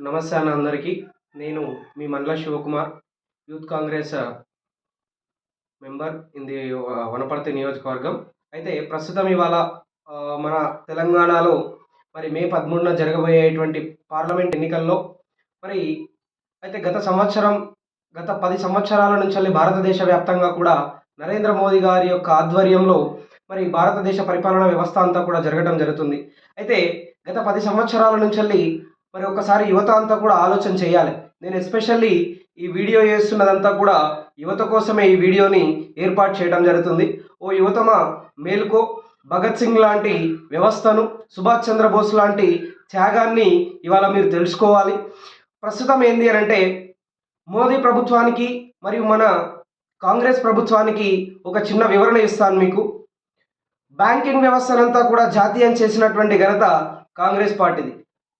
నమస్తే అన్న అందరికీ. నేను మీ మండల Shivakumar, youth Congress member in the Wanaparthy నియోజకవర్గం. అయితే ప్రస్తుతం ఇవాళ మన తెలంగాణలో మరి మే 13న జరగబోయేటువంటి పార్లమెంట్ ఎన్నికల్లో మరి అయితే గత 10 సంవత్సరాల నుంచెల్లి భారతదేశ వ్యాప్తంగా కూడా నరేంద్ర మోదీ గారి యొక్క ఆధ్వర్యంలో మరి భారతదేశ పరిపాలనా వ్యవస్థ అంతా కూడా జరగడం జరుగుతుంది. అయితే గత 10 సంవత్సరాల నుంచెల్లి మరి ఒక్కసారి యువత అంతా కూడా ఆలోచన చేయాలి. నేను ఎస్పెషల్లీ ఈ వీడియో చేస్తున్నదంతా కూడా యువత కోసమే ఈ వీడియోని ఏర్పాటు చేయడం జరుగుతుంది. ఓ యువతమా మేలుకో, భగత్ సింగ్ లాంటి వ్యవస్థను, సుభాష్ చంద్రబోస్ లాంటి త్యాగాన్ని ఇవాళ మీరు తెలుసుకోవాలి. ప్రస్తుతం ఏంది అని అంటే మోదీ ప్రభుత్వానికి మరియు మన కాంగ్రెస్ ప్రభుత్వానికి ఒక చిన్న వివరణ ఇస్తాను మీకు. బ్యాంకింగ్ వ్యవస్థనంతా కూడా జాతీయం చేసినటువంటి ఘనత కాంగ్రెస్ పార్టీది.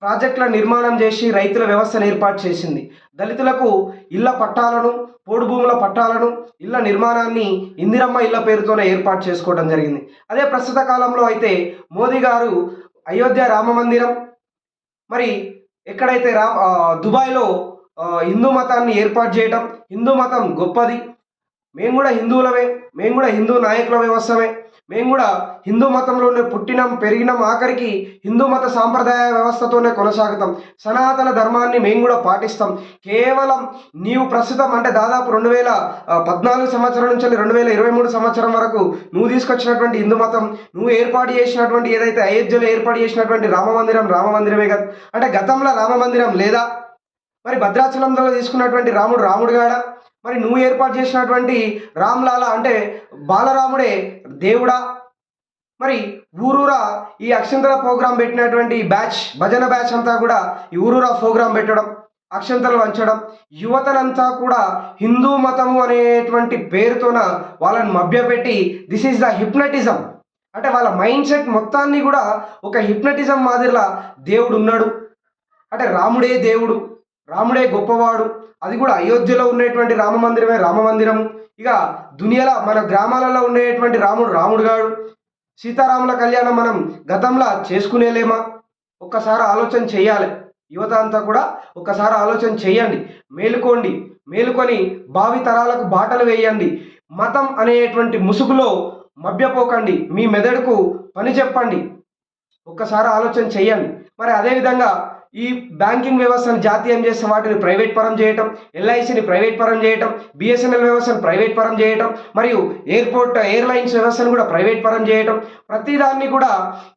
ప్రాజెక్టుల నిర్మాణం చేసి రైతుల వ్యవస్థను ఏర్పాటు చేసింది. దళితులకు ఇళ్ల పట్టాలను, పోడు భూముల పట్టాలను, ఇళ్ల నిర్మాణాన్ని ఇందిరమ్మ ఇళ్ల పేరుతోనే ఏర్పాటు చేసుకోవడం జరిగింది. అదే ప్రస్తుత కాలంలో అయితే మోదీ గారు అయోధ్య రామ మందిరం, మరి ఎక్కడైతే దుబాయ్లో హిందూ మతాన్ని ఏర్పాటు చేయడం, హిందూ మతం గొప్పది, మేము కూడా హిందువులమే, మేము కూడా హిందూ నాయకుల వ్యవస్థమే, మేము కూడా హిందూ మతంలోనే పుట్టినాం పెరిగినాం, ఆఖరికి హిందూ మత సాంప్రదాయ వ్యవస్థతోనే కొనసాగుతాం, సనాతన ధర్మాన్ని మేము కూడా పాటిస్తాం. కేవలం నీవు ప్రస్తుతం అంటే దాదాపు 2014 సంవత్సరం నుంచి 2023 సంవత్సరం వరకు నువ్వు తీసుకొచ్చినటువంటి హిందూ మతం, నువ్వు ఏర్పాటు చేసినటువంటి ఏదైతే అయోధ్యలో ఏర్పాటు చేసినటువంటి రామ మందిరమే కదా. అంటే గతంలో రామ మందిరం లేదా? మరి భద్రాచలంలో తీసుకున్నటువంటి రాముడు గాడా? మరి నువ్వు ఏర్పాటు చేసినటువంటి రామ్లాలా అంటే బాలరాముడే దేవుడా? మరి ఊరూరా ఈ అక్షంతల ప్రోగ్రాం పెట్టినటువంటి భజన బ్యాచ్ అంతా కూడా ఈ ఊరూరా ప్రోగ్రాం పెట్టడం, అక్షంతలు వంచడం, యువతనంతా కూడా హిందూ మతము అనేటువంటి పేరుతోన వాళ్ళని మభ్యపెట్టి దిస్ ఈజ్ ద హిప్నటిజం. అంటే వాళ్ళ మైండ్ సెట్ మొత్తాన్ని కూడా ఒక హిప్నటిజం మాదిరిలా దేవుడు ఉన్నాడు అంటే రాముడే దేవుడు, రాముడే గొప్పవాడు, అది కూడా అయోధ్యలో ఉండేటువంటి రామ మందిరము. ఇక దునియాలో మన గ్రామాలలో ఉండేటువంటి రాముడు గాడు. సీతారాముల కళ్యాణం మనం గతంలో చేసుకునేలేమా? ఒక్కసారి ఆలోచన చేయాలి. యువత అంతా కూడా ఒక్కసారి ఆలోచన చేయండి, మేలుకొని భావి తరాలకు బాటలు వేయండి. మతం అనేటువంటి ముసుగులో మభ్యపోకండి, మీ మెదడుకు పని చెప్పండి, ఒక్కసారి ఆలోచన చేయండి. మరి అదేవిధంగా ఈ బ్యాంకింగ్ వ్యవస్థను జాతీయం చేస్తే వాటిని ప్రైవేట్ పరం చేయటం, ఎల్ఐసిని ప్రైవేట్ పరం చేయటం, బిఎస్ఎన్ఎల్ వ్యవస్థను ప్రైవేట్ పరం చేయటం, మరియు ఎయిర్లైన్స్ వ్యవస్థను కూడా ప్రైవేట్ పరం చేయటం, ప్రతిదాన్ని కూడా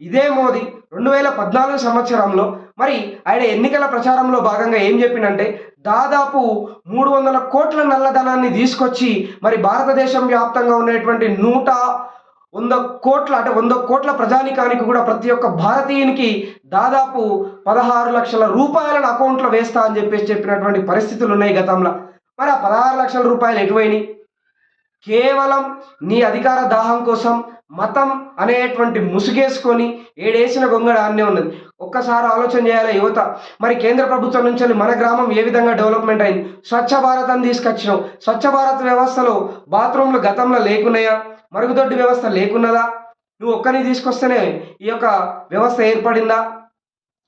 ఇదే మోదీ 2014 సంవత్సరంలో మరి ఆయన ఎన్నికల ప్రచారంలో భాగంగా ఏం చెప్పిందంటే దాదాపు 300 కోట్ల నల్లధనాన్ని తీసుకొచ్చి మరి భారతదేశం వ్యాప్తంగా ఉన్నటువంటి 100 కోట్ల ప్రజానికానికి కూడా ప్రతి ఒక్క భారతీయునికి దాదాపు 16 లక్షల రూపాయలను అకౌంట్లో వేస్తా అని చెప్పినటువంటి పరిస్థితులు ఉన్నాయి గతంలో. మరి ఆ 16 లక్షల రూపాయలు ఎటువైనాయి? కేవలం నీ అధికార దాహం కోసం మతం అనేటువంటి ముసుగేసుకొని ఏడేసిన గొంగడ అన్నీ ఉన్నది. ఒక్కసారి ఆలోచన చేయాలి యువత. మరి కేంద్ర ప్రభుత్వం నుంచి మన గ్రామం ఏ విధంగా డెవలప్మెంట్ అయింది? స్వచ్ఛ భారత్ అని తీసుకొచ్చినాం. స్వచ్ఛ భారత్ వ్యవస్థలో బాత్రూంలు గతంలో లేకున్నాయా? మరుగుదొడ్డి వ్యవస్థ లేకున్నదా? నువ్వు ఒక్కరిని తీసుకొస్తేనే ఈ యొక్క వ్యవస్థ ఏర్పడిందా?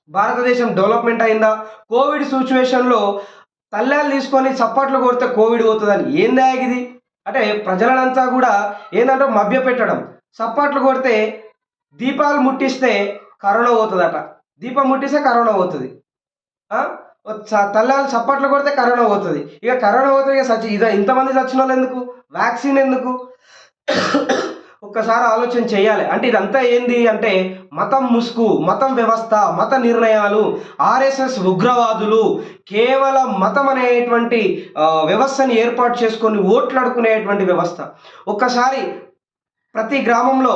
భారతదేశం డెవలప్మెంట్ అయిందా? కోవిడ్ సిచ్యువేషన్లో తల్లాలు తీసుకొని చప్పట్లు కొడితే కోవిడ్ పోతుందని ఏందా ఇది? అంటే ప్రజలనంతా కూడా ఏంటంటే మభ్య పెట్టడం. చప్పట్లు కొడితే దీపాలు ముట్టిస్తే కరోనా పోతుందట, దీపం ముట్టిస్తే కరోనా పోతుంది. తల్లాలు చప్పట్లు కొడితే కరోనా పోతుంది. ఇక కరోనా పోతుంది, ఇక ఇంతమంది చచ్చిన వాళ్ళు ఎందుకు? వ్యాక్సిన్ ఎందుకు? ఒక్కసారి ఆలోచన చేయాలి. అంటే ఇదంతా ఏంది అంటే మతం ముసుగు, మతం వ్యవస్థ, మత నిర్ణయాలు, ఆర్ఎస్ఎస్ ఉగ్రవాదులు కేవలం మతం అనేటువంటి వ్యవస్థని ఏర్పాటు చేసుకొని ఓట్లాడుకునేటువంటి వ్యవస్థ. ఒక్కసారి ప్రతి గ్రామంలో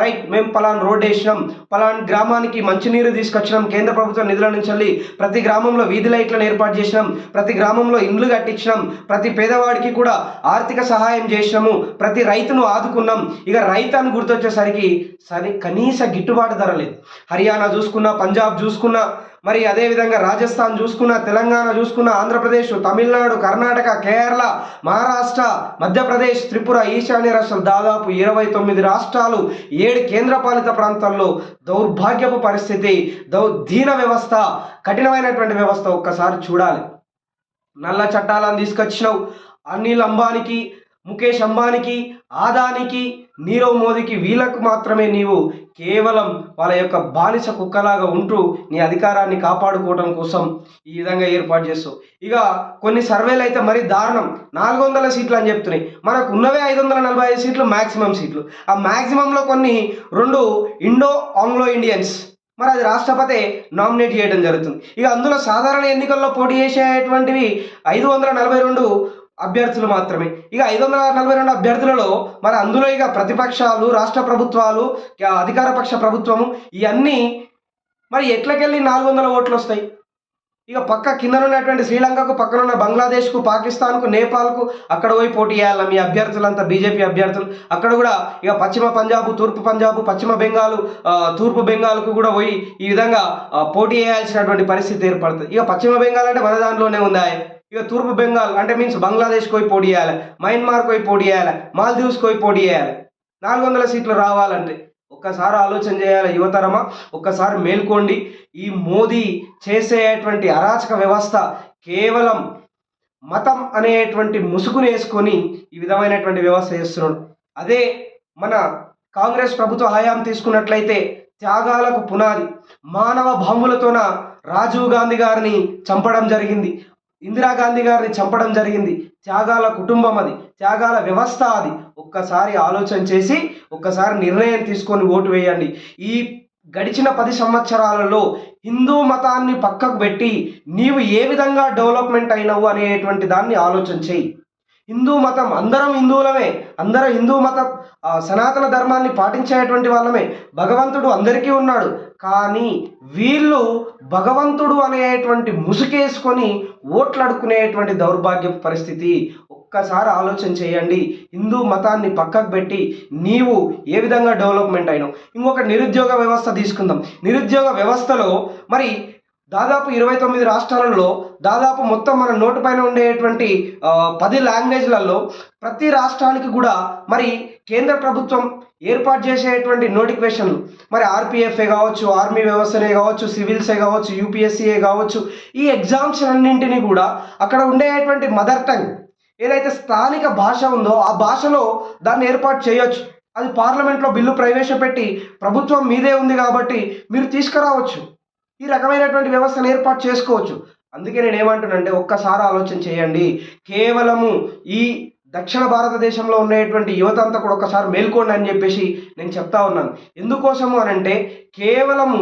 రైట్ మేము పలానా రోడ్ వేసినాం, పలానా గ్రామానికి మంచినీరు తీసుకొచ్చినాం, కేంద్ర ప్రభుత్వం నిధుల నుంచి ప్రతి గ్రామంలో వీధి లైట్లను ఏర్పాటు చేసినాం, ప్రతి గ్రామంలో ఇండ్లు కట్టించినాం, ప్రతి పేదవాడికి కూడా ఆర్థిక సహాయం చేసినాము, ప్రతి రైతును ఆదుకున్నాం. ఇక రైతు అని గుర్తొచ్చేసరికి కనీస గిట్టుబాటు ధర లేదు. హర్యానా చూసుకున్నా, పంజాబ్ చూసుకున్నా, మరి అదేవిధంగా రాజస్థాన్ చూసుకున్న, తెలంగాణ చూసుకున్న, ఆంధ్రప్రదేశ్, తమిళనాడు, కర్ణాటక, కేరళ, మహారాష్ట్ర, మధ్యప్రదేశ్, త్రిపుర, ఈశాన్య రాష్ట్రాలు దాదాపు 29 రాష్ట్రాలు, 7 కేంద్రపాలిత ప్రాంతాల్లో దౌర్భాగ్యపు పరిస్థితి, దీన వ్యవస్థ, కఠినమైనటువంటి వ్యవస్థ. ఒక్కసారి చూడాలి. నల్ల చట్టాలను తీసుకొచ్చినావు. అనిల్ అంబానీకి, ముఖేష్ అంబానీకి, ఆదానికి, నీరవ్ మోదీకి, వీళ్ళకు మాత్రమే నీవు కేవలం వాళ్ళ యొక్క బానిస కుక్కలాగా ఉంటూ నీ అధికారాన్ని కాపాడుకోవడం కోసం ఈ విధంగా ఏర్పాటు చేస్తావు. ఇక కొన్ని సర్వేలు అయితే మరీ దారుణం, 400 సీట్లు అని చెప్తున్నాయి. మనకు ఉన్నవే 545 సీట్లు మ్యాక్సిమం సీట్లు. ఆ మ్యాక్సిమంలో కొన్ని 2 ఇండో ఆంగ్లో ఇండియన్స్, మరి అది రాష్ట్రపతి నామినేట్ చేయడం జరుగుతుంది. ఇక అందులో సాధారణ ఎన్నికల్లో పోటీ చేసేటువంటివి 542 అభ్యర్థులు మాత్రమే. ఇక 542 అభ్యర్థులలో మరి అందులో ఇక ప్రతిపక్షాలు, రాష్ట్ర ప్రభుత్వాలు, అధికార పక్ష ప్రభుత్వము, ఇవన్నీ మరి ఎట్లకెళ్ళి 400 ఓట్లు వస్తాయి? ఇక పక్క కింద ఉన్నటువంటి శ్రీలంకకు, పక్కనున్న బంగ్లాదేశ్కు, పాకిస్తాన్కు, నేపాల్కు అక్కడ పోయి పోటీ చేయాలి మీ అభ్యర్థులంతా, బీజేపీ అభ్యర్థులు. అక్కడ కూడా ఇక పశ్చిమ పంజాబ్, తూర్పు పంజాబ్, పశ్చిమ బెంగాల్, తూర్పు బెంగాల్కు కూడా పోయి ఈ విధంగా పోటీ చేయాల్సినటువంటి పరిస్థితి ఏర్పడుతుంది. ఇక పశ్చిమ బెంగాల్ అంటే మన దాంట్లోనే ఉందా? ఇక తూర్పు బెంగాల్ అంటే మీన్స్ బంగ్లాదేశ్కి పోయి పోటీ చేయాలి, మయన్మార్కి పోయి పోటీ చేయాలి, మాల్దీవ్స్కి పోయి పోటీ చేయాలి 400 సీట్లు రావాలంటే. ఒక్కసారి ఆలోచన చేయాలి యువతరమా, ఒక్కసారి మేల్కోండి. ఈ మోదీ చేసేటువంటి అరాచక వ్యవస్థ కేవలం మతం అనేటువంటి ముసుగును వేసుకొని ఈ విధమైనటువంటి వ్యవస్థ చేస్తున్నాడు. అదే మన కాంగ్రెస్ ప్రభుత్వ హయాం తీసుకున్నట్లయితే త్యాగాలకు పునాది, మానవ బాంబులతోన రాజీవ్ గాంధీ గారిని చంపడం జరిగింది, ఇందిరాగాంధీ గారిని చంపడం జరిగింది. త్యాగాల కుటుంబం అది, త్యాగాల వ్యవస్థ అది. ఒక్కసారి ఆలోచన చేసి ఒక్కసారి నిర్ణయం తీసుకొని ఓటు వేయండి. ఈ గడిచిన 10 సంవత్సరాలలో హిందూ మతాన్ని పక్కకు పెట్టి నీవు ఏ విధంగా డెవలప్మెంట్ అయినవు అనేటువంటి దాన్ని ఆలోచన చేయి. హిందూ మతం, అందరం హిందువులమే, అందరం హిందూ మతం సనాతన ధర్మాన్ని పాటించేటువంటి వాళ్ళమే. భగవంతుడు అందరికీ ఉన్నాడు, కానీ వీళ్ళు భగవంతుడు అనేటువంటి ముసుకేసుకొని ఓట్లు అడుక్కునేటువంటి దౌర్భాగ్య పరిస్థితి. ఒక్కసారి ఆలోచన చేయండి. హిందూ మతాన్ని పక్కకు పెట్టి నీవు ఏ విధంగా డెవలప్మెంట్ అయినావు. ఇంకొక నిరుద్యోగ వ్యవస్థ తీసుకుందాం. నిరుద్యోగ వ్యవస్థలో మరి దాదాపు 29 రాష్ట్రాలలో దాదాపు మొత్తం మన నోటు పైన ఉండేటువంటి 10 లాంగ్వేజ్లలో ప్రతి రాష్ట్రానికి కూడా మరి కేంద్ర ప్రభుత్వం ఏర్పాటు చేసేటువంటి నోటిఫికేషన్లు, మరి ఆర్పిఎఫ్ఏ కావచ్చు, ఆర్మీ వ్యవస్థనే కావచ్చు, సివిల్సే కావచ్చు, యూపీఎస్సీఏ కావచ్చు, ఈ ఎగ్జామ్స్ అన్నింటినీ కూడా అక్కడ ఉండేటువంటి మదర్ టంగ్ ఏదైతే స్థానిక భాష ఉందో ఆ భాషలో దాన్ని ఏర్పాటు చేయొచ్చు. అది పార్లమెంట్లో బిల్లు ప్రవేశపెట్టి ప్రభుత్వం మీదే ఉంది కాబట్టి మీరు తీసుకురావచ్చు. ఈ రకమైనటువంటి వ్యవస్థను ఏర్పాటు చేసుకోవచ్చు. అందుకే నేను ఏమంటున్నానంటే ఒక్కసారి ఆలోచన చేయండి. కేవలము ఈ దక్షిణ భారతదేశంలో ఉండేటువంటి యువత అంతా కూడా ఒక్కసారి మేల్కోండి అని చెప్పేసి నేను చెప్తా ఉన్నాను. ఎందుకోసము అనంటే కేవలము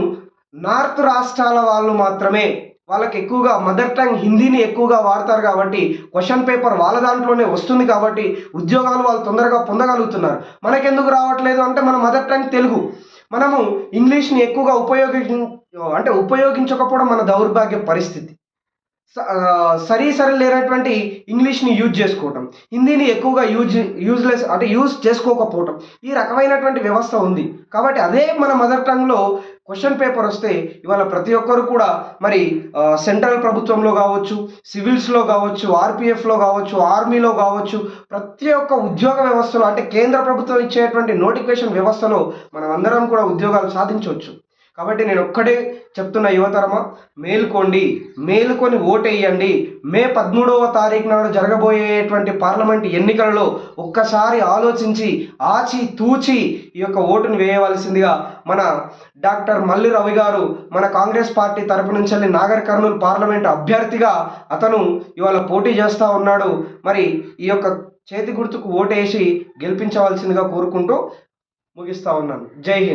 నార్త్ రాష్ట్రాల వాళ్ళు మాత్రమే, వాళ్ళకి ఎక్కువగా మదర్ టంగ్ హిందీని ఎక్కువగా వాడతారు కాబట్టి క్వశ్చన్ పేపర్ వాళ్ళ దాంట్లోనే వస్తుంది కాబట్టి ఉద్యోగాలు వాళ్ళు తొందరగా పొందగలుగుతున్నారు. మనకెందుకు రావట్లేదు అంటే మన మదర్ టంగ్ తెలుగు. మనము ఇంగ్లీష్ని ఎక్కువగా ఉపయోగించకపోవడం మన దౌర్భాగ్య పరిస్థితి. సరి లేనటువంటి ఇంగ్లీష్ని యూజ్ చేసుకోవటం, హిందీని ఎక్కువగా యూజ్ చేసుకోకపోవటం, ఈ రకమైనటువంటి వ్యవస్థ ఉంది. కాబట్టి అదే మన మదర్ టంగ్లో క్వశ్చన్ పేపర్ వస్తే ఇవాళ ప్రతి ఒక్కరు కూడా మరి సెంట్రల్ ప్రభుత్వంలో కావచ్చు, సివిల్స్లో కావచ్చు, ఆర్పిఎఫ్లో కావచ్చు, ఆర్మీలో కావచ్చు, ప్రతి ఒక్క ఉద్యోగ వ్యవస్థలో అంటే కేంద్ర ప్రభుత్వం ఇచ్చేటువంటి నోటిఫికేషన్ వ్యవస్థలో మనం అందరం కూడా ఉద్యోగాలు సాధించవచ్చు. కాబట్టి నేను ఒక్కడే చెప్తున్న యువతరమా, మేలుకొని ఓటేయండి. మే 13వ తారీఖు నాడు జరగబోయేటువంటి పార్లమెంట్ ఎన్నికలలో ఒక్కసారి ఆలోచించి ఆచి తూచి ఈ యొక్క ఓటును వేయవలసిందిగా మన డాక్టర్ మల్లి రవి గారు మన కాంగ్రెస్ పార్టీ తరపు నుంచి నాగర్ కర్నూలు పార్లమెంట్ అభ్యర్థిగా అతను ఇవాళ పోటీ చేస్తూ ఉన్నాడు. మరి ఈ యొక్క చేతి గుర్తుకు ఓటేసి గెలిపించవలసిందిగా కోరుకుంటూ ముగిస్తా ఉన్నాను. జై హింద్.